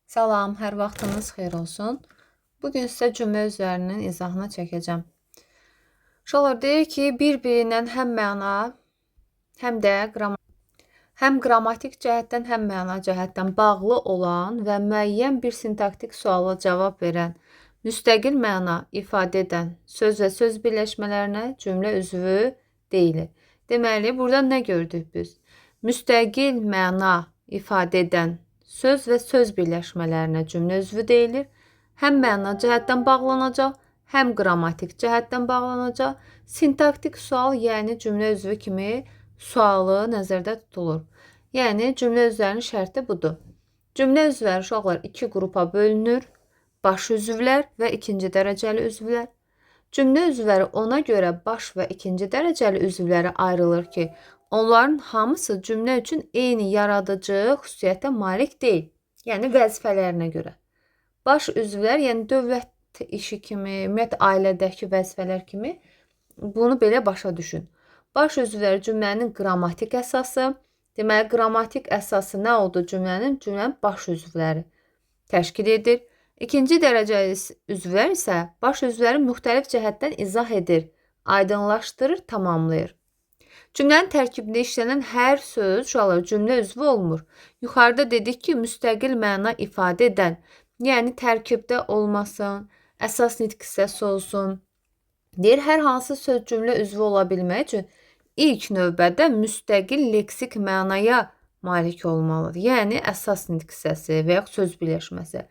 Salam, hər vaxtınız xeyir olsun. Bugün sizə cümlə üzvlərinin izahını çəkəcəm. Uşaqlar deyir ki, bir-birindən həm qrammatik cəhətdən, həm məna cəhətdən bağlı olan və müəyyən bir sintaktik suala cavab verən, müstəqil məna ifadə edən söz və söz birləşmələrinə cümlə üzvü deyilir. Deməli, burada nə gördük biz? Müstəqil məna ifadə edən söz və söz birləşmələrinə cümlə üzvü deyilir. Həm məna cəhətdən bağlanacaq, həm qrammatik cəhətdən bağlanacaq. Sintaktik sual, yəni cümlə üzvü kimi sualı nəzərdə tutulur. Yəni, cümlə üzvlərinin şərti budur. Cümlə üzvləri uşaqlar iki qrupa bölünür. Baş üzvlər və ikinci dərəcəli üzvlər. Cümlə üzvləri ona görə baş və ikinci dərəcəli üzvlərə ayrılır ki, onların hamısı cümlə üçün eyni yaradıcı xüsusiyyətə malik deyil. Yəni, vəzifələrinə görə. Baş üzvlər, yəni dövlət işi kimi, ümumiyyətlə ailədəki vəzifələr kimi bunu belə başa düşün. Baş üzvlər cümlənin qrammatik əsası. Deməli, qrammatik əsası nə oldu cümlənin? Cümlənin baş üzvləri təşkil edir. İkinci dərəcəli üzvlər isə baş üzvləri müxtəlif cəhətdən izah edir, aydınlaşdırır, tamamlayır. Cümlənin tərkibində işlənən hər söz uşaqlar cümlə üzvü olmur. Yuxarıda dedik ki, müstəqil məna ifadə edən, yəni tərkibdə olmasın, əsas nitq hissəsi olsun. Deyir, hər hansı söz cümlə üzvü ola bilmək üçün ilk növbədə müstəqil leksik mənaya malik olmalıdır. Yəni, əsas nitq hissəsi və yaxud söz birləşməsi.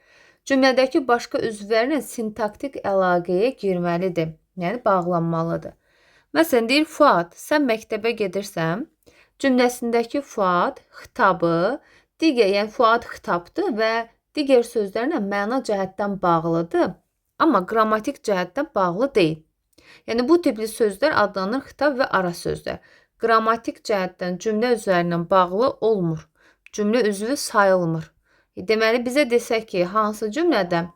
Cümlədəki başqa üzvlərlə sintaktik əlaqəyə girməlidir, yəni bağlanmalıdır. Məsələn, deyir, Fuad, sən məktəbə gedirsən, cümləsindəki Fuad xitabı, yəni Fuad xitabdır və digər sözlərlə məna cəhətdən bağlıdır, amma qrammatik cəhətdən bağlı deyil. Yəni, bu tipli sözlər adlanır xitab və ara sözlər. Qrammatik cəhətdən cümlə üzvlərindən bağlı olmur. Cümlə üzvü sayılmır. Deməli, bizə desək ki, hansı cümlədə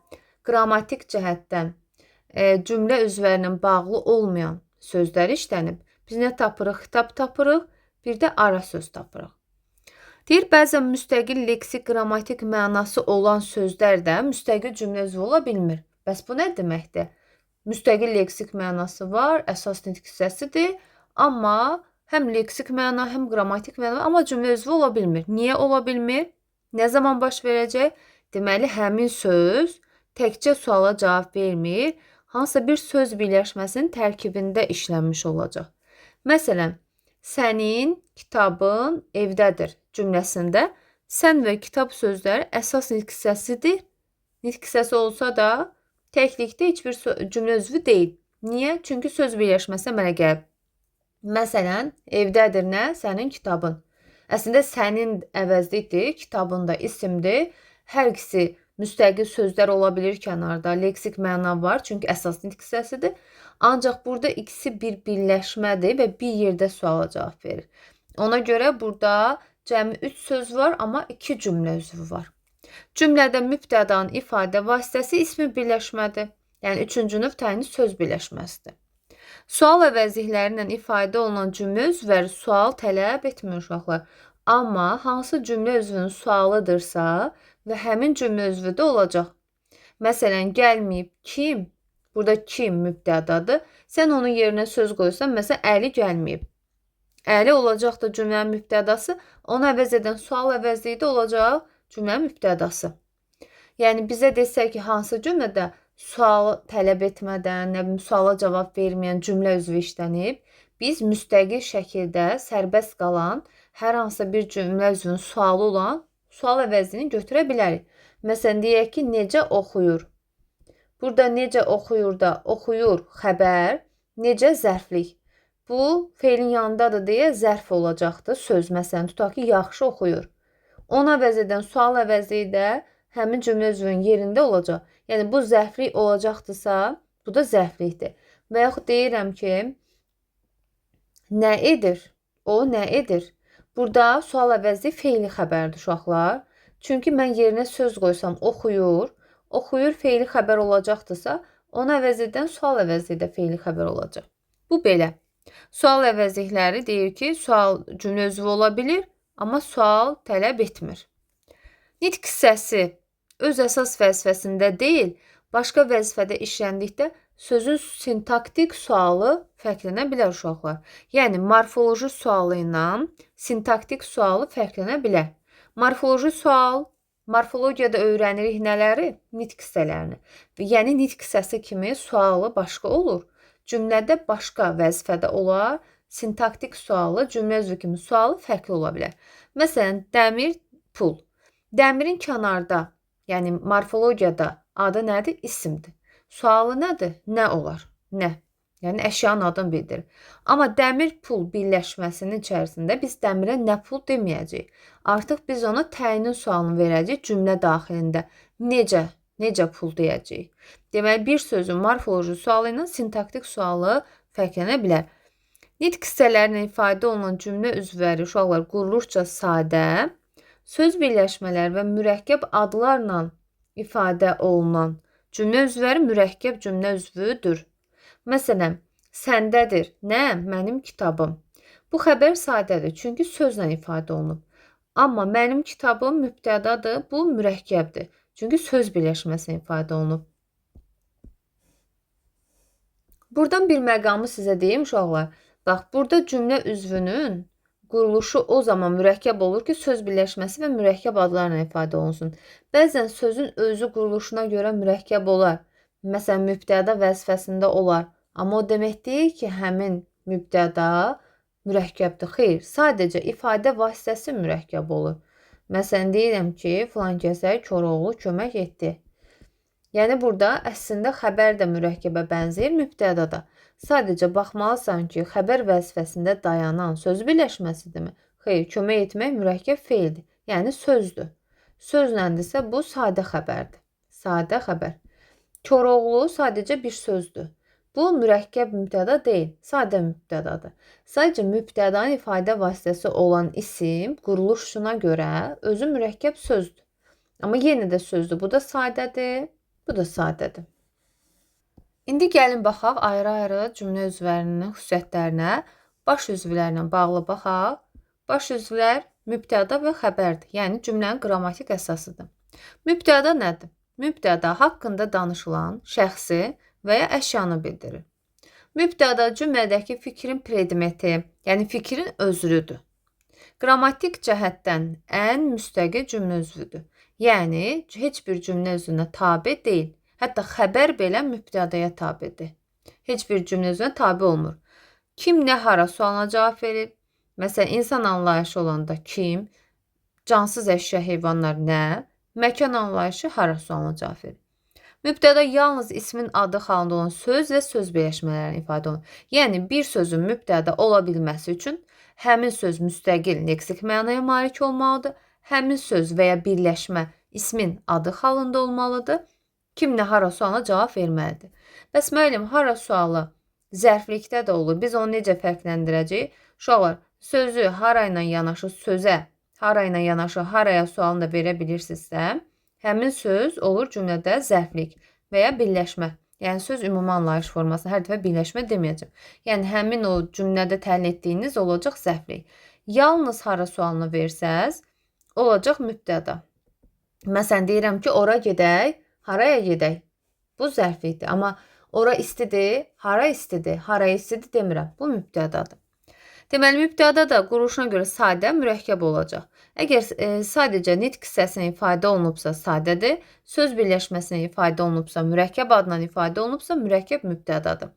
qrammatik cəhətdən cümlə üzvlərindən bağlı olmayan sözlər işlənib, biz nə tapırıq? Xitab tapırıq, bir də ara söz tapırıq. Deyir, bəzən müstəqil leksik, qrammatik mənası olan sözlər də müstəqil cümlə üzvü ola bilmir. Bəs bu nə deməkdir? Müstəqil leksik mənası var, əsas nitq hissəsidir, amma həm leksik məna, həm qrammatik məna, amma cümlə üzvü ola bilmir. Niyə ola bilmir? Nə zaman baş verəcək? Deməli, həmin söz təkcə suala cavab vermir, hansısa bir söz birləşməsinin tərkibində işlənmiş olacaq. Məsələn, sənin kitabın evdədir cümləsində sən və kitab sözləri əsas nitq hissəsidir. Nitq hissəsi olsa da təklikdə heç bir cümlə üzvü deyil. Niyə? Çünki söz birləşməsi əmələ gəlib. Məsələn, evdədir nə? Sənin kitabın. Əslində, sənin əvəzlidir, kitabın da isimdir. Hər ikisi müstəqil sözlər ola bilir kənarda, leksik məna var, çünki əsas nitq hissəsidir. Ancaq burada ikisi bir birləşmədir və bir yerdə suala cavab verir. Ona görə burada cəmi 3 söz var, amma 2 cümlə üzvü var. Cümlədə mübtədanın ifadə vasitəsi ismi birləşmədir. Yəni, 3-cü növ təyini söz birləşməsidir. Sual əvəzliklərlə ifadə olunan cümlə üzvləri sual tələb etmir uşaqlar. Amma hansı cümlə üzvünün sualıdırsa və həmin cümlə üzvü də olacaq. Məsələn, gəlməyib kim? Burada kim mübtədadır. Sən onun yerinə söz qoysan, məsələn, Əli gəlməyib. Əli olacaq da cümlənin mübtədası, onu əvəz edən sual əvəzliyi də olacaq cümlənin mübtədası. Yəni, bizə desək ki, hansı cümlədə sualı tələb etmədən, suala cavab verməyən cümlə üzvü işlənib, biz müstəqil şəkildə sərbəst qalan hər hansı bir cümlə üzvünün sualı olan sual əvəzliyini götürə bilərik. Məsələn, deyək ki, necə oxuyur? Burada necə oxuyur da oxuyur xəbər, necə zərflik. Bu, feilin yanındadır deyə zərf olacaqdır söz. Məsələn, tutaq ki, yaxşı oxuyur. Ona əvəz edən sual əvəzliyi də həmin cümlə üzvünün yerində olacaq. Yəni, bu zərflik olacaqdırsa, bu da zərflikdir. Və yaxud deyirəm ki, nə edir? O nə edir? Burada sual əvəzliyi feili xəbərdir uşaqlar. Çünki mən yerinə söz qoysam oxuyur, oxuyur feili xəbər olacaqdırsa, onu əvəz edən sual əvəzliyi də feili xəbər olacaq. Bu belə. Sual əvəzlikləri deyir ki, sual cümlə üzvü ola bilir, amma sual tələb etmir. Nitq hissəsi öz əsas vəzifəsində deyil, başqa vəzifədə işləndikdə sözün sintaktik sualı fərqlənə bilər uşaqlar. Yəni, morfoloji sualı ilə sintaktik sualı fərqlənə bilər. Morfoloji sual, morfologiyada öyrənirik nələri? Nitq hissələrini. Yəni, nitq hissəsi kimi sualı başqa olur. Cümlədə başqa vəzifədə olar, sintaktik sualı, cümlə üzvü kimi sualı fərqli ola bilər. Məsələn, dəmir, pul. Dəmirin kənarda, yəni morfologiyada adı nədir? İsimdir. Sualı nədir? Nə olar? Nə? Yəni, əşyanın adını bildirir. Amma dəmir, pul birləşməsinin içərisində biz dəmirə nə pul deməyəcəyik. Artıq biz ona təyinin sualını verəcəyik cümlə daxilində. Necə pul deyəcəyik. Deməli, bir sözün morfoloji sualı ilə sintaktik sualı fərqlənə bilər. Nitq hissələrinə ifadə olunan cümlə üzvləri uşaqlar quruluşca sadə, söz birləşmələri və mürəkkəb adlarla ifadə olunan cümlə üzvləri mürəkkəb cümlə üzvüdür. Məsələn, səndədir. Nə? Mənim kitabım. Bu xəbər sadədir, çünki sözlə ifadə olunub. Amma mənim kitabım mübtədadır, bu mürəkkəbdir. Çünki söz birləşməsinə ifadə olunub. Buradan bir məqamı sizə deyim uşaqlar. Bax, burada cümlə üzvünün quruluşu o zaman mürəkkəb olur ki, söz birləşməsi və mürəkkəb adlarla ifadə olunsun. Bəzən sözün özü quruluşuna görə mürəkkəb olar. Məsələn, mübtəda vəzifəsində olar. Amma o demək deyil ki, həmin mübtəda mürəkkəbdir. Xeyr, sadəcə ifadə vasitəsi mürəkkəb olur. Məsələn, deyirəm ki, filan kəsə Koroğlu kömək etdi. Yəni, burada əslində xəbər də mürəkkəbə bənzəyir, mübtəda da. Sadəcə baxmalısan ki, xəbər vəzifəsində dayanan söz birləşməsidirmi? Xeyr, kömək etmək mürəkkəb feildir. Yəni, sözdür. Sözləndirsə, bu sadə xəbərdir. Sadə xəbər. Koroğlu sadəcə bir sözdür. Bu mürəkkəb mübtəda deyil, sadə mübtədadır. Sadəcə mübtədanın ifadə vasitəsi olan isim quruluşuna görə özü mürəkkəb sözdür. Amma yenə də sözdür. Bu da sadədir, bu da sadədir. İndi gəlin baxaq ayrı-ayrı cümlə üzvlərinin xüsusiyyətlərinə, baş üzvlərlə bağlı baxaq. Baş üzvlər mübtəda və xəbərdir. Yəni cümlənin qrammatik əsasıdır. Mübtəda nədir? Mübtəda haqqında danışılan şəxsi və ya əşyanı bildirir. Mübtəda cümlədəki fikrin predmeti, yəni fikrin özrüdür. Qrammatik cəhətdən ən müstəqil cümlə üzvüdür. Yəni, heç bir cümlə üzvünə tabe deyil. Hətta xəbər belə mübtədaya tabedir. Heç bir cümlə üzvünə tabe olmur. Kim, nə, hara sualına cavab verir? Məsələn, insan anlayışı olanda kim, cansız əşya, heyvanlar nə, məkan anlayışı hara sualına cavab verir. Mübtəda yalnız ismin adı halında olan söz və söz birləşmələrini ifadə olunur. Yəni, bir sözün mübtəda ola bilməsi üçün həmin söz müstəqil leksik mənaya malik olmalıdır. Həmin söz və ya birləşmə ismin adı halında olmalıdır. Kim, nə, hara sualına cavab verməlidir. Bəs müəllim, hara sualı zərflikdə də olur. Biz onu necə fərqləndirəcəyik? Uşaqlar, sözü hara ilə yanaşı sözə, hara ilə yanaşı haraya sualını da verə bilirsinizsə, həmin söz olur cümlədə zərflik və ya birləşmə. Yəni, söz ümumi anlayış formasında hər dəfə birləşmə deməyəcəm. Yəni, həmin o cümlədə təyin etdiyiniz olacaq zərflik. Yalnız hara sualını versəz, olacaq mübtəda. Məsələn, deyirəm ki, ora gedək, haraya gedək. Bu zərflikdir. Amma ora istidir, hara istidir, haraya istidir demirəm. Bu mübtədadır. Deməli, mübtəda da quruluşuna görə sadə, mürəkkəb olacaq. Əgər sadəcə nitq hissəsinə ifadə olunubsa sadədir, söz birləşməsinə ifadə olunubsa, mürəkkəb adla ifadə olunubsa, mürəkkəb mübtədadır.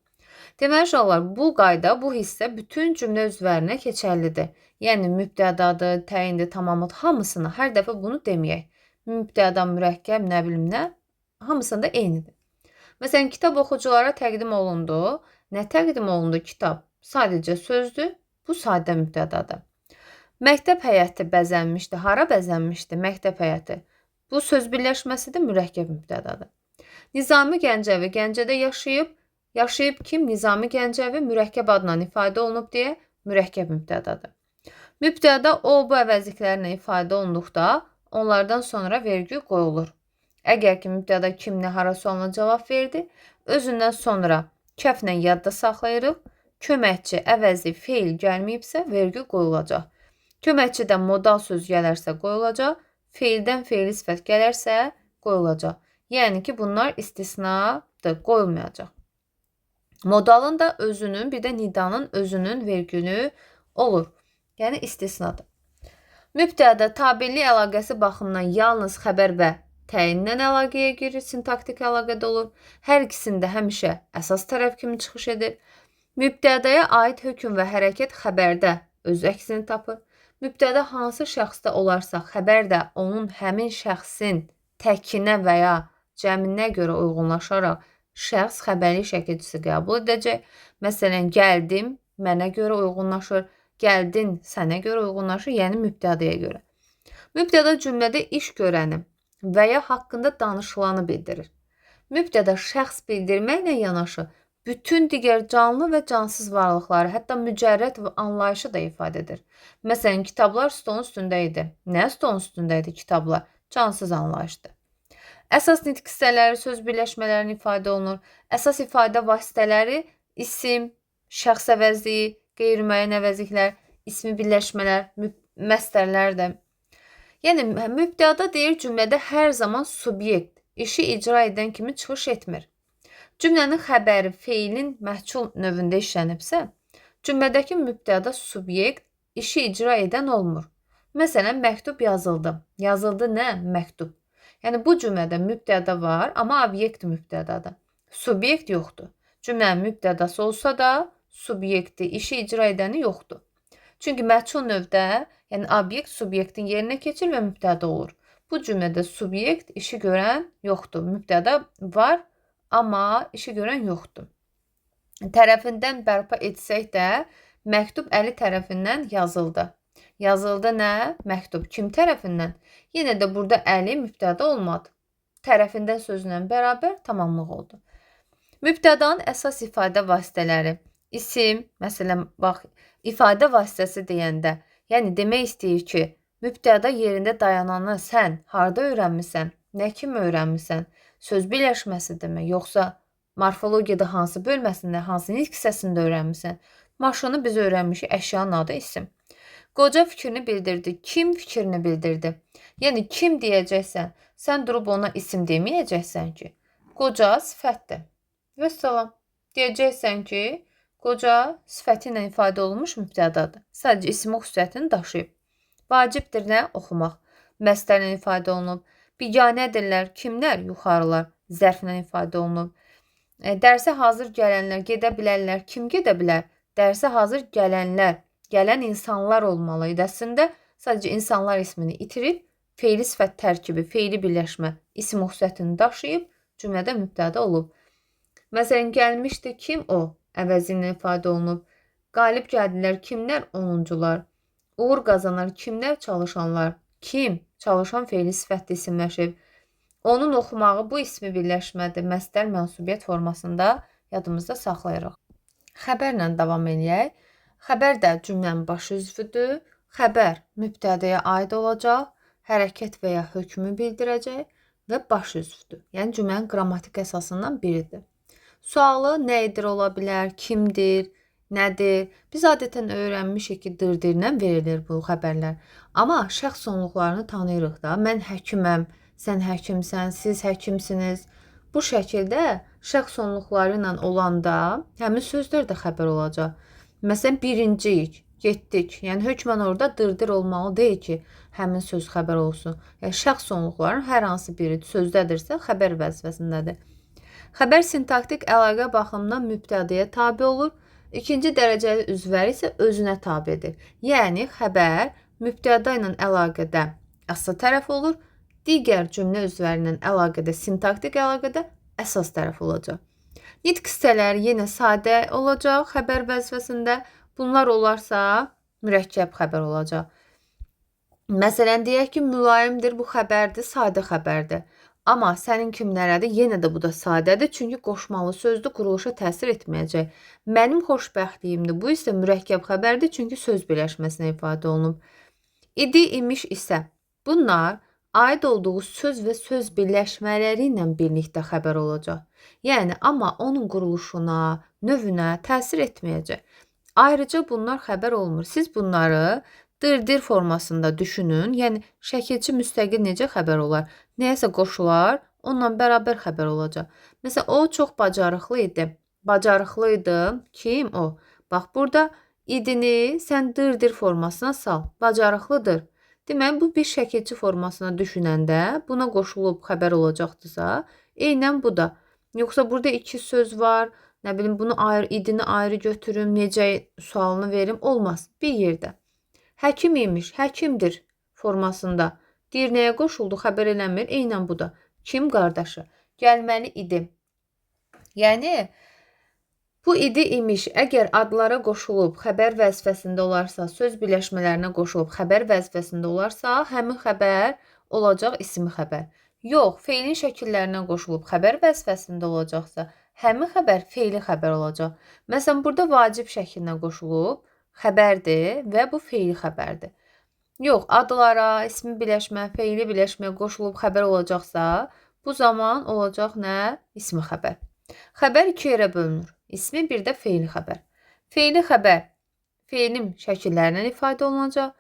Deməli, uşaqlar, bu qayda, bu hissə bütün cümlə üzvlərinə keçərlidir. Yəni, mübtədadır, təyindir, tamamladır, hamısını, hər dəfə bunu deməyək. Mübtəda, mürəkkəb, nə bilim nə, hamısında eynidir. Məsələn, kitab oxuculara təqdim olundu. Nə təqdim olundu kitab? Sadəcə sözdür, bu sadə mübtədadır. Məktəb həyəti bəzənmişdi. Hara bəzənmişdi? Məktəb həyəti. Bu söz birləşməsidir, mürəkkəb mübtədadır. Nizami Gəncəvi Gəncədə yaşayıb. Yaşayıb kim? Nizami Gəncəvi mürəkkəb adla ifadə olunub deyə mürəkkəb mübtədadır. Mübtəda o, bu əvəzliklərlə ifadə olunduqda onlardan sonra vergül qoyulur. Əgər ki, mübtəda kim, nə, hara sualına cavab verdi, özündən sonra kəflə yadda saxlayırıq. Köməkçi, əvəzi, feil gəlməyibsə, vergül qoyulacaq. Köməkçidən modal söz gələrsə qoyulacaq. Feildən feili sifət gələrsə qoyulacaq. Yəni ki, bunlar istisnadır, qoyulmayacaq. Modalın da özünün, bir də nidanın özünün vergülü olur. Yəni istisnadır. Mübtəda tabellik əlaqəsi baxımından yalnız xəbər və təyinlə əlaqəyə girir, sintaktik əlaqədə olur. Hər ikisində həmişə əsas tərəf kimi çıxış edir. Mübtədaya aid hökm və hərəkət xəbərdə öz əksini tapır. Mübtəda hansı şəxsdə olarsa, xəbər də onun həmin şəxsin təkinə və ya cəminə görə uyğunlaşaraq şəxs xəbərlik şəkilçisi qəbul edəcək. Məsələn, gəldim mənə görə uyğunlaşır, gəldin sənə görə uyğunlaşır, yəni mübtədaya görə. Mübtəda cümlədə iş görəni və ya haqqında danışılanı bildirir. Mübtəda şəxs bildirməklə yanaşı bütün digər canlı və cansız varlıqları, hətta mücərrəd və anlayışı da ifadə edir. Məsələn, kitablar stolun üstündə idi. Nə stolun üstündə idi kitablar? Cansız anlayışdır. Əsas nitq hissələri, söz birləşmələrini ifadə olunur. Əsas ifadə vasitələri isim, şəxs əvəzliyi, qeyri-müəyyən əvəzliklər, ismi birləşmələr, məstərlərdir. Yəni, mübtəda deyir cümlədə hər zaman subyekt işi icra edən kimi çıxış etmir. Cümlənin xəbəri feilin məhcul növündə işlənibsə, cümlədəki mübtəda subyekt işi icra edən olmur. Məsələn, məktub yazıldı. Yazıldı nə? Məktub. Yəni, bu cümlədə mübtəda var, amma obyekt mübtədadır. Subyekt yoxdur. Cümlənin mübtədası olsa da, subyekti, işi icra edəni yoxdur. Çünki məhcul növdə, yəni obyekt subyektin yerinə keçir və mübtəda olur. Bu cümlədə subyekt işi görən yoxdur. Mübtəda var, amma işi görən yoxdur. Tərəfindən bərpa etsək də, məktub Əli tərəfindən yazıldı. Yazıldı nə? Məktub. Kim tərəfindən? Yenə də burada Əli mübtəda olmadı. Tərəfindən sözlə bərabər tamamlıq oldu. Mübtədanın əsas ifadə vasitələri. İsim, məsələn, bax, ifadə vasitəsi deyəndə, yəni demək istəyir ki, mübtəda yerində dayananı sən harda öyrənmisən, nə kimi öyrənmisən, söz birləşməsidirmi, yoxsa morfologiyada hansı bölməsində, hansı nitq hissəsində öyrənmisən? Maşını biz öyrənmişik, əşyanın adı isim. Qoca fikrini bildirdi. Kim fikrini bildirdi? Yəni, kim deyəcəksən, sən durub ona isim deməyəcəksən ki, qoca sifətdir. Və salam. Deyəcəksən ki, qoca sifəti ilə ifadə olunmuş mübtədadır. Sadəcə ismi xüsusiyyətini daşıyıb. Vacibdir nə? Oxumaq. Məstərlə ifadə olunub. Biganədirlər, kimlər? Yuxarılar. Zərflə ifadə olunub. Dərsə hazır gələnlər gedə bilərlər. Kim gedə bilər? Dərsə hazır gələnlər. Gələn insanlar olmalı idəsində sadəcə insanlar ismini itirib, feili sifət tərkibi, feili birləşmə isim xüsusiyyətini daşıyıb, cümlədə mübtəda olub. Məsələn, gəlmişdi kim o? Əvəzi ilə ifadə olunub. Qalib gəldilər, kimlər? Onuncular. Uğur qazanar, kimlər? Çalışanlar. Kim? Çalışan feili sifətli isimləşib. Onun oxumağı bu ismi birləşmədir. Məstər mənsubiyyət formasında yadımızda saxlayırıq. Xəbərlə davam edək. Xəbər də cümlənin baş üzvüdür. Xəbər mübtədəyə aid olacaq, hərəkət və ya hökmü bildirəcək və baş üzvüdür. Yəni cümlənin qrammatik əsasından biridir. Sualı nə edir ola bilər, kimdir, nədir? Biz adətən öyrənmişik ki, dırdirlə verilir bu xəbərlər. Amma şəxs sonluqlarını tanıyırıq da. Mən həkiməm, sən həkimsən, siz həkimsiniz. Bu şəkildə şəxs sonluqları ilə olanda həmin sözlər də xəbər olacaq. Məsələn, birinciyik, getdik. Yəni, hökmən orada dırdır olmalı deyil ki, həmin söz xəbər olsun. Yəni, şəxs sonluqların hər hansı biri sözdədirsə, xəbər vəzifəsindədir. Xəbər sintaktik əlaqə baxımından mübtədəyə tabe olur. İkinci dərəcəli üzvləri isə özünə tabedir. Yəni, xəbər mübtəda ilə əlaqədə əsas tərəf olur. Digər cümlə üzvləri ilə əlaqədə, sintaktik əlaqədə əsas tərəf olacaq. Nitq hissələri yenə sadə olacaq xəbər vəzifəsində. Bunlar olarsa mürəkkəb xəbər olacaq. Məsələn, deyək ki, mülayimdir, bu xəbərdir, sadə xəbərdir. Amma sənin kimlərədir? Yenə də bu da sadədir, çünki qoşmalı sözdür, quruluşa təsir etməyəcək. Mənim xoşbəxtliyimdir, bu isə mürəkkəb xəbərdir, çünki söz birləşməsinə ifadə olunub. İdi, imiş isə bunlar aid olduğu söz və söz birləşmələri ilə birlikdə xəbər olacaq. Yəni, amma onun quruluşuna, növünə təsir etməyəcək. Ayrıca bunlar xəbər olmur. Siz bunları Dırdır formasında düşünün. Yəni şəkilçi müstəqil necə xəbər olar? Nəyəsə qoşular, onunla bərabər xəbər olacaq. Məsələn, o çox bacarıqlı idi. Bacarıqlı idi. Kim o? Bax burada idini sən dırdır formasına sal. Bacarıqlıdır. Deməli bu bir şəkilçi formasına düşünəndə buna qoşulub xəbər olacaqdırsa, eynən bu da. Yoxsa burada iki söz var. Nə bilim bunu ayrı idini ayrı götürüm, necə sualını verim, olmaz. Bir yerdə. Həkim imiş, həkimdir formasında. Deyir nəyə qoşuldu, xəbər eləmir. Eynən bu da. Kim qardaşı? Gəlməli idi. Yəni bu idi imiş. Əgər adlara qoşulub xəbər vəzifəsində olarsa, söz birləşmələrinə qoşulub xəbər vəzifəsində olarsa, həmin xəbər olacaq ismi xəbər. Yox, feilin şəkillərinə qoşulub xəbər vəzifəsində olacaqsa, həmin xəbər feili xəbər olacaq. Məsələn, burada vacib şəklinə qoşulub xəbərdir və bu feili xəbərdir. Yox, adlara, ismi birləşmə, feili birləşmə qoşulub xəbər olacaqsa, bu zaman olacaq nə? İsmi xəbər. Xəbər iki yerə bölünür. İsmi bir də feili xəbər. Feili xəbər feilin şəkillərindən ifadə olunacaq.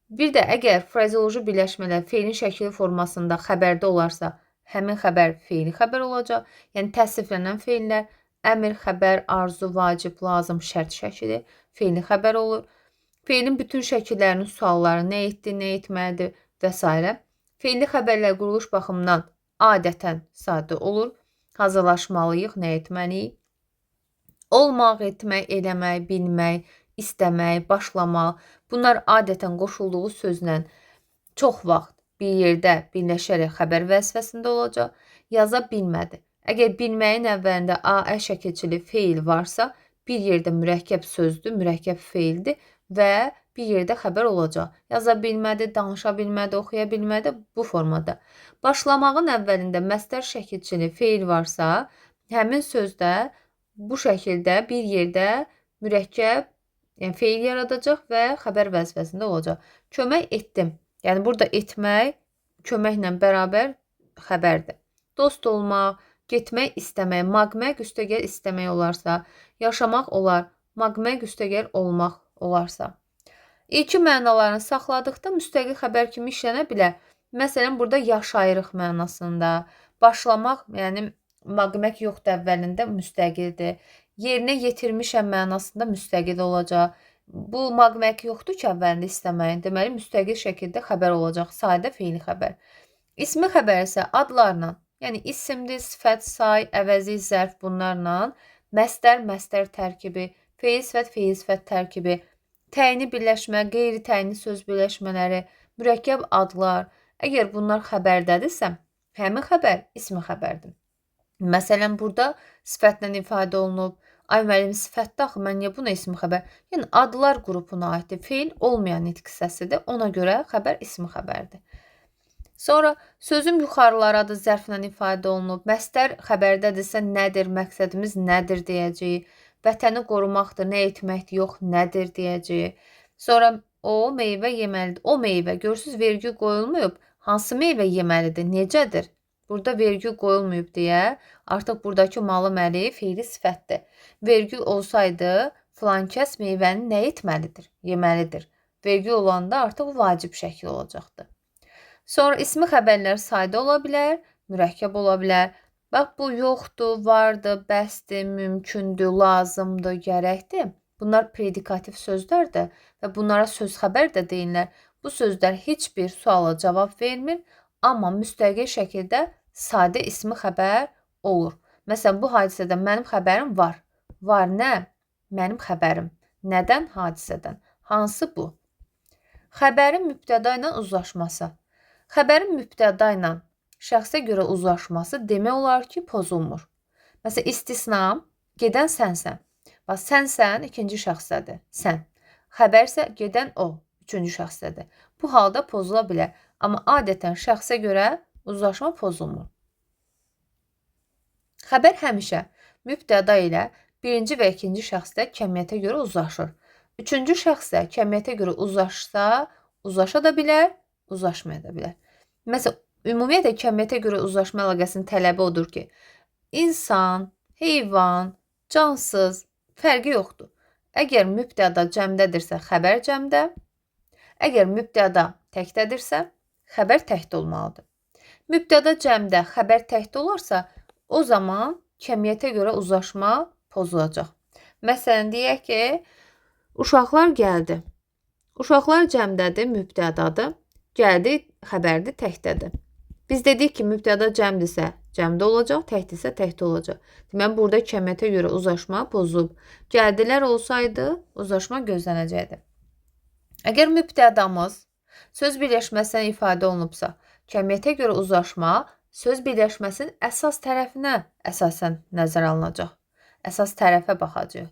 Bir də əgər frazeoloji birləşmələr feilin şəkili formasında xəbərdə olarsa, həmin xəbər feili xəbər olacaq. Yəni təsriflənən feillər əmr, xəbər, arzu, vacib, lazım, şərt şəkili feili xəbər olur. Feilin bütün şəkillərinin sualları nə etdi, nə etməlidir və s. Feilli xəbərlər quruluş baxımından adətən sadə olur. Hazırlaşmalıyıq, nə etməliyik? Olmaq, etmək, eləmək, bilmək, istəmək, başlamaq. Bunlar adətən qoşulduğu sözlə çox vaxt bir yerdə birləşərək xəbər vəzifəsində olacaq. Yaza bilmədi. Əgər bilməyin əvvəlində A şəkilçili feil varsa, bir yerdə mürəkkəb sözdür, mürəkkəb feildir və bir yerdə xəbər olacaq. Yaza bilmədi, danışa bilmədi, oxuya bilmədi bu formada. Başlamağın əvvəlində məstər şəkilçili feil varsa, həmin sözdə bu şəkildə bir yerdə mürəkkəb, yəni feil yaradacaq və xəbər vəzifəsində olacaq. Kömək etdim. Yəni burada etmək köməklə bərabər xəbərdir. Dost olmaq, getmək, istəmək, maqmək üstəgəl istəmək olarsa, yaşamaq olar, maqmək üstəgəl olmaq olarsa. İlkin mənalarını saxladıqda müstəqil xəbər kimi işlənə bilər. Məsələn, burada yaşayırıq mənasında, başlamaq, yəni maqmək yoxdur əvvəlində müstəqildir. Yerinə yetirmişəm mənasında müstəqil olacaq. Bu maqmək yoxdur ki, əvvəlində istəməyin. Deməli, müstəqil şəkildə xəbər olacaq. Sadə feili xəbər. İsmi xəbər isə adlarla, yəni isimdir, sifət, say, əvəzi, zərf bunlarla, məstər, məstər tərkibi, feil sifət tərkibi, təyini birləşmə, qeyri-təyini söz birləşmələri, mürəkkəb adlar. Əgər bunlar xəbərdədirsə, həmin xəbər ismi xəbərdir. Məsələn, burada sifətlə ifadə olunub. Ay müəllim, sifətdə axı, mən niyə buna ismi xəbər? Yəni, adlar qrupuna aiddir. Feil olmayan nitq hissəsidir. Ona görə xəbər ismi xəbərdir. Sonra sözüm yuxarılara da zərflə ifadə olunub. Məstər xəbərdədirsə nədir, məqsədimiz nədir deyəcəyik. Vətəni qorumaqdır, nə etməkdir, yox, nədir deyəcəyik. Sonra o meyvə yeməlidir. O meyvə, görürsünüz, vergi qoyulmayıb. Hansı meyvə yeməlidir, necədir? Burada vergi qoyulmayıb deyə artıq buradakı malı məli feili sifətdir. Vergi olsaydı filan kəs meyvəni nə etməlidir? Yeməlidir. Vergi olanda artıq vacib şəkil olacaqdır. Sonra ismi xəbərlər sadə ola bilər, mürəkkəb ola bilər. Bax, bu yoxdur, vardır, bəsdir, mümkündür, lazımdır, gərəkdir. Bunlar predikativ sözlərdir və bunlara söz xəbər də deyirlər. Bu sözlər heç bir suala cavab vermir, amma müstəqil şəkildə sadə ismi xəbər olur. Məsələn, bu hadisədən mənim xəbərim var. Var nə? Mənim xəbərim. Nədən? Hadisədən. Hansı bu? Xəbərin mübtəda ilə uzlaşması. Xəbərin mübtəda ilə şəxsə görə uzlaşması demək olar ki, pozulmur. Məsələn, istisna, gedən sənsən. Bax, sənsən, ikinci şəxsdədir. Sən. Xəbərsə gedən o, üçüncü şəxsdədir. Bu halda pozula bilər. Amma adətən şəxsə görə uzlaşma pozulmur. Xəbər həmişə mübtəda ilə birinci və ikinci şəxsdə kəmiyyətə görə uzlaşır. Üçüncü şəxsdə kəmiyyətə görə uzlaşsa, uzlaşa da bilər, uzlaşmaya da bilər. Məsələn, ümumiyyətlə kəmiyyətə görə uzlaşma əlaqəsinin tələbi odur ki, insan, heyvan, cansız fərqi yoxdur. Əgər mübtəda cəmdədirsə, xəbər cəmdə. Əgər mübtəda təkdədirsə, xəbər təkdə olmalıdır. Mübtəda cəmdə xəbər təkdə olarsa, o zaman kəmiyyətə görə uzlaşma pozulacaq. Məsələn, deyək ki, uşaqlar gəldi. Uşaqlar cəmdədir, mübtədadır. Gəldi, xəbərdir, təkdədir. Biz dedik ki, mübtəda cəmdirsə, cəmdə olacaq, təkdirsə, təkdə olacaq. Deməli, burada kəmiyyətə görə uzlaşma pozulub. Gəldilər olsaydı, uzlaşma gözlənəcəkdi. Əgər mübtədamız söz birləşməsindən ifadə olunubsa, kəmiyyətə görə uzlaşma söz birləşməsinin əsas tərəfinə əsasən nəzərə alınacaq. Əsas tərəfə baxacaq.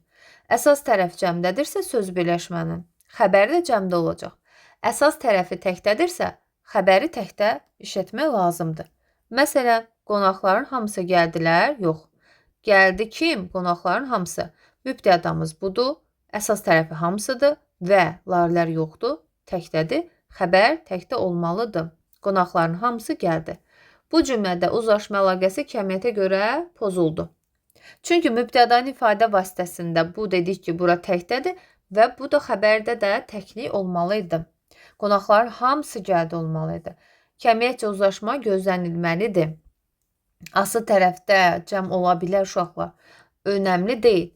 Əsas tərəf cəmdədirsə söz birləşmənin, xəbəri də cəmdə olacaq. Əsas tərəfi təkdədirsə, xəbəri təkdə işlətmək lazımdır. Məsələn, qonaqların hamısı gəldilər, yox. Gəldi kim? Qonaqların hamısı. Mübtədamız budur, əsas tərəfi hamısıdır və larilər yoxdur, təkdədir. Xəbər təkdə olmalıdır. Qonaqların hamısı gəldi. Bu cümlədə uzlaşma əlaqəsi kəmiyyətə görə pozuldu. Çünki mübtədanın ifadə vasitəsində bu dedik ki, bura təkdədir və bu da xəbərdə də təklik olmalıydı. Qonaqların hamısı gəldi olmalıydı. Kəmiyyətcə uzlaşma gözlənilməlidir. Asıl tərəfdə cəm ola bilər uşaqlar. Önəmli deyil.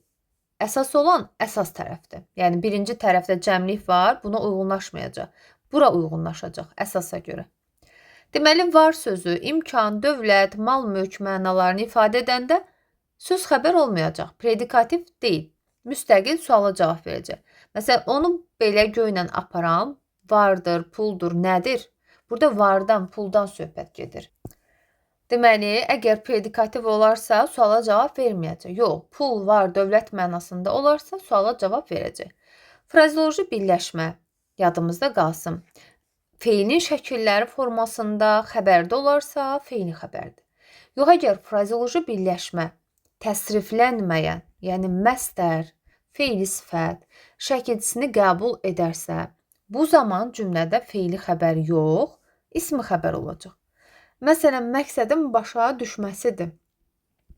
Əsas olan əsas tərəfdir. Yəni, birinci tərəfdə cəmlik var, buna uyğunlaşmayacaq. Bura uyğunlaşacaq əsasa görə. Deməli, var sözü, imkan, dövlət, mal, mülk mənalarını ifadə edəndə söz xəbər olmayacaq. Predikativ deyil. Müstəqil suala cavab verəcək. Məsələn, onu belə göylə aparam, vardır, puldur, nədir? Burada vardan, puldan söhbət gedir. Deməli, əgər predikativ olarsa, suala cavab verməyəcək. Yox, pul, var, dövlət mənasında olarsa, suala cavab verəcək. Frazeoloji birləşmə yadımızda qalsın. Feilin şəkilləri formasında xəbərdə olarsa, feili xəbərdir. Yox, əgər frazeoloji birləşmə təsriflənməyən, yəni məstər, feili sifət, şəkilçisini qəbul edərsə, bu zaman cümlədə feili xəbər yox, ismi xəbər olacaq. Məsələn, məqsədim başa düşməsidir.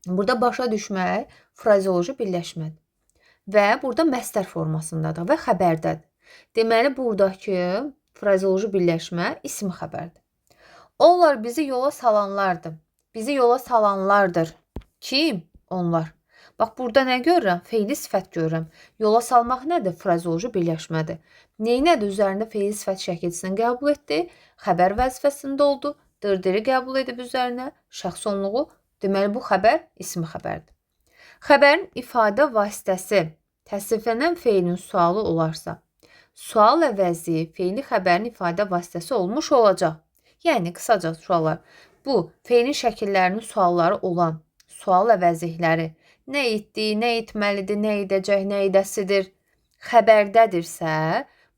Burada başa düşmək frazeoloji birləşmədir. Və burada məstər formasındadır və xəbərdədir. Deməli, buradakı frazeoloji birləşmə ismi xəbərdir. Onlar bizi yola salanlardır. Bizi yola salanlardır. Kim? Onlar. Bax, burada nə görürəm? Feili sifət görürəm. Yola salmaq nədir? Frazeoloji birləşmədir. Neynədir? Üzərində feili sifət şəkilçisini qəbul etdi. Xəbər vəzifəsində oldu. Dırdiri qəbul edib üzərinə. Şəxs onluğu. Deməli, bu xəbər ismi xəbərdir. Xəbərin ifadə vasitəsi təsriflənən feilin sualı olarsa, sual əvəzi feili xəbərin ifadə vasitəsi olmuş olacaq. Yəni, qısaca suallar. Bu, feilin şəkillərinin sualları olan sual əvəzlikləri nə etdi, nə etməlidir, nə edəcək, nə edəsidir xəbərdədirsə,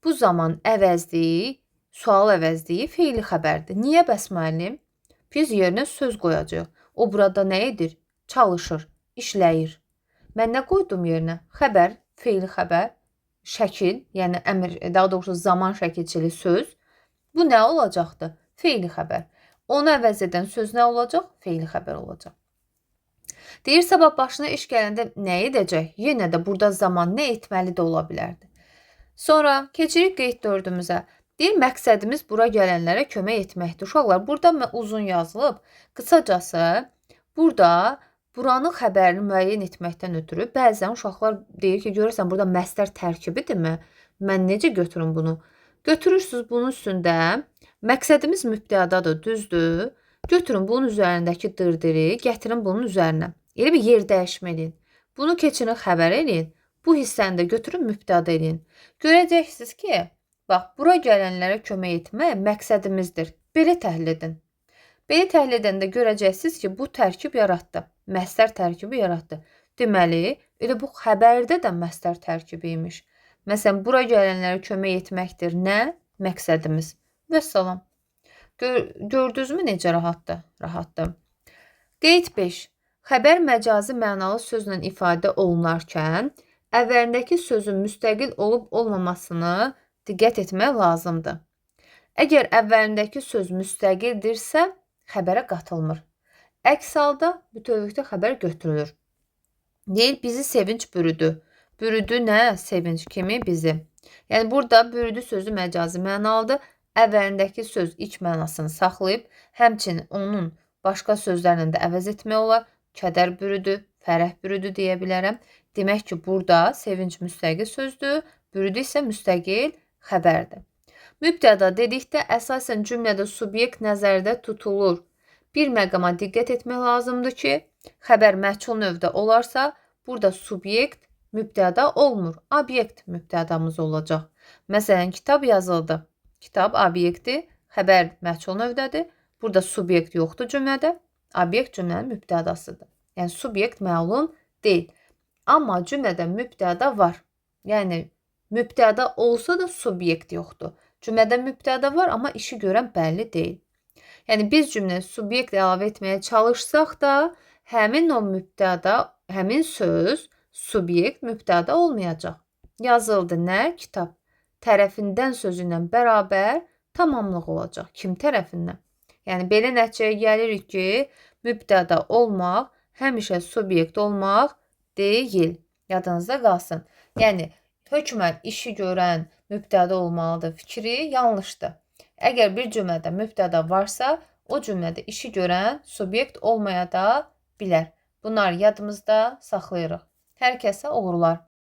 bu zaman əvəzliyi, sual əvəzliyi feili xəbərdir. Niyə bəs müəllim? Biz yerinə söz qoyacaq. O burada nə edir? Çalışır, işləyir. Mən nə qoydum yerinə? Xəbər, feili xəbər, şəkil, yəni əmr, daha doğrusu zaman şəkilçili söz. Bu nə olacaqdır? Feili xəbər. Onu əvəz edən söz nə olacaq? Feili xəbər olacaq. Deyir, sabah başına iş gələndə nə edəcək? Yenə də burada zaman nə etməli də ola bilərdi. Sonra keçirik qeyd 4-ümüzə. Deyir, məqsədimiz bura gələnlərə kömək etməkdir. Uşaqlar, burada uzun yazılıb. Qısacası, burada buranın xəbərini müəyyən etməkdən ötürü bəzən uşaqlar deyir ki, görürsən, burada məstər tərkibidirmi? Mən necə götürüm bunu? Götürürsünüz bunun üstündə. Məqsədimiz mübtədadır, düzdür. Götürün bunun üzərindəki dırdiri, gətirin bunun üzərinə. Elə bir yer dəyişmə edin. Bunu keçirin xəbər edin. Bu hissəni də götürün mübtəda edin. Görəcəksiniz ki, bax, bura gələnlərə kömək etmək məqsədimizdir. Belə təhlil edin. Belə təhlil edəndə görəcəksiniz ki, bu tərkib yaratdı. Məstər tərkibi yaratdı. Deməli, elə bu xəbərdə də məstər tərkibi imiş. Məsələn, bura gələnlərə kömək etməkdir. Nə? Məqsədimiz. Vəssalam. Gördünüzmü necə rahatdır? Rahatdır. Qeyd 5. Xəbər məcazi mənalı sözlə ifadə olunarkən, əvvəlindəki sözün müstəqil olub olmamasını diqqət etmək lazımdır. Əgər əvvəlindəki söz müstəqildirsə, xəbərə qatılmır. Əks halda bütövlükdə xəbər götürülür. Deyir, bizi sevinç bürüdü. Bürüdü nə? Sevinç kimi bizi. Yəni burada bürüdü sözü məcazi mənalıdır. Əvvəlindəki söz ilk mənasını saxlayıb, həmçinin onun başqa sözlərlə də əvəz etmək olar. Kədər bürüdü, fərəh bürüdü deyə bilərəm. Demək ki, burada sevinç müstəqil sözdür, bürüdü isə müstəqil xəbərdir. Mübtəda dedikdə əsasən cümlədə subyekt nəzərdə tutulur. Bir məqama diqqət etmək lazımdır ki, xəbər məchul növdə olarsa, burada subyekt mübtəda olmur, obyekt mübtədamız olacaq. Məsələn, kitab yazıldı. Kitab obyekti, xəbər məchul növdədir. Burada subyekt yoxdur cümlədə, obyekt cümlənin mübtədasıdır. Yəni subyekt məlum deyil. Amma cümlədə mübtəda var. Yəni mübtəda olsa da subyekt yoxdur. Cümlədə mübtəda var, amma işi görən bəlli deyil. Yəni biz cümləyə subyekt əlavə etməyə çalışsaq da, həmin o mübtəda, həmin söz subyekt mübtəda olmayacaq. Yazıldı nə? Kitab. Tərəfindən sözü ilə bərabər tamamlıq olacaq. Kim tərəfindən? Yəni belə nəticəyə gəlirik ki, mübtəda olmaq həmişə subyekt olmaq deyil. Yadınızda qalsın. Yəni hökmən işi görən mübtəda olmalıdır fikri yanlışdır. Əgər bir cümlədə mübtəda varsa, o cümlədə işi görən subyekt olmaya da bilər. Bunları yadımızda saxlayırıq. Hər kəsə uğurlar.